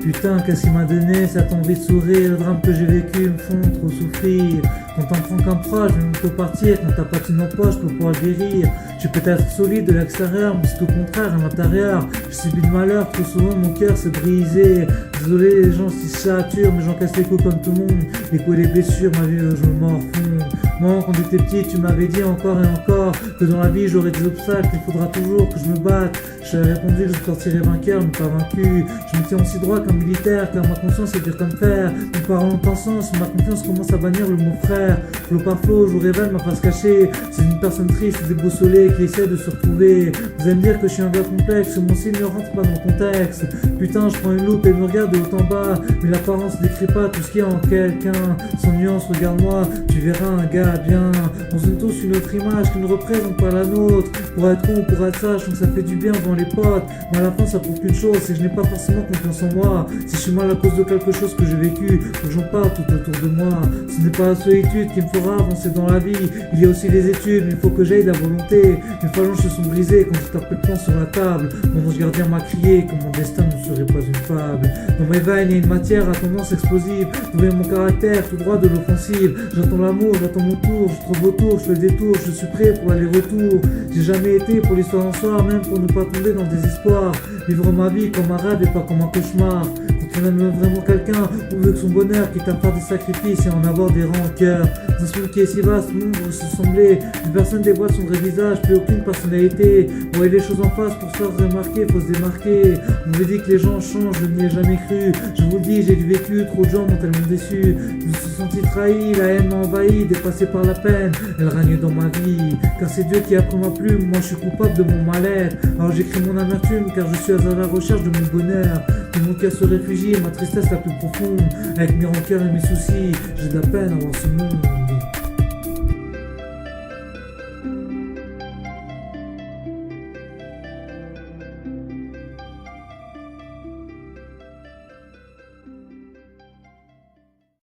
Putain, qu'est-ce qu'il m'a donné cette envie de sourire? Le drame que j'ai vécu me font trop souffrir. Quand t'en prends qu'un proche, je ne peux partir. Quand t'as pas de thune en poche, je peux pouvoir guérir. Je suis peut-être solide de l'extérieur, mais c'est au contraire à l'intérieur. J'ai subi le malheur, trop souvent mon cœur s'est brisé. Désolé les gens si je sature, mais j'en casse les coups comme tout le monde. Les coups et les blessures, ma vie je me morfonds. Moi quand j'étais petit, tu m'avais dit encore et encore que dans la vie j'aurais des obstacles, il faudra toujours que je me batte. Je t'avais répondu que je sortirais vainqueur, mais pas vaincu. Je me tiens aussi droit qu'un militaire, car ma conscience est dure comme fer. Mes parents ont un sens, ma confiance commence à bannir le mot frère. Flot par flot, je vous révèle ma face cachée. C'est une personne triste et déboussolée qui essaie de se retrouver. Vous allez me dire que je suis un gars complexe, mon signe ne rentre pas dans le contexte. Putain, je prends une loupe et me regarde de haut en bas, mais l'apparence ne décrit pas tout ce qu'il y a en quelqu'un. Sans nuance, regarde-moi, tu verras un gars bien. On se donne tous une autre image qui ne représente pas la nôtre. Pour être con ou pour être sage, donc ça fait du bien devant les potes. Mais à la fin, ça prouve qu'une chose, c'est que je n'ai pas forcément confiance en moi. Si je suis mal à cause de quelque chose que j'ai vécu, faut que j'en parle tout autour de moi. Ce n'est pas la solitude qui me fera avancer dans la vie. Il y a aussi les études, mais il faut que j'aille de la volonté. Mes phalanges se sont brisées quand je tapais le poing sur la table. Mon ange gardien m'a crié que mon destin ne serait pas une fable. Dans mes veines, il y a une matière à tendance explosive. Trouver mon caractère tout droit de l'offensive. J'attends l'amour, j'attends mon tour. Je trouve autour, je fais le détour. Je suis prêt pour aller-retour. J'ai jamais été pour l'histoire en soi, même pour ne pas tomber dans des espoirs. Vivre ma vie comme un rêve et pas comme un cauchemar. Quand on aime vraiment quelqu'un, on veut que son bonheur, quitte à faire des sacrifices et en avoir des rancœurs. Dans ce monde qui est si vaste, le monde veut se sembler. Plus personne dévoile son vrai visage, plus aucune personnalité. Voyez les choses en face pour se faire remarquer, faut se démarquer. On vous dit que les gens changent, je n'y ai jamais cru. Je vous le dis, j'ai du vécu, trop de gens m'ont tellement déçu. Je me suis senti trahi, la haine m'a envahi, dépassé par la peine. Elle règne dans ma vie, car c'est Dieu qui a pris ma plume. Moi je suis coupable de mon mal-être. Alors j'écris mon amertume, car je suis à la recherche de mon bonheur. Que mon cœur se réfugie, ma tristesse la plus profonde. Avec mes rancœurs et mes soucis, j'ai de la peine à voir ce monde.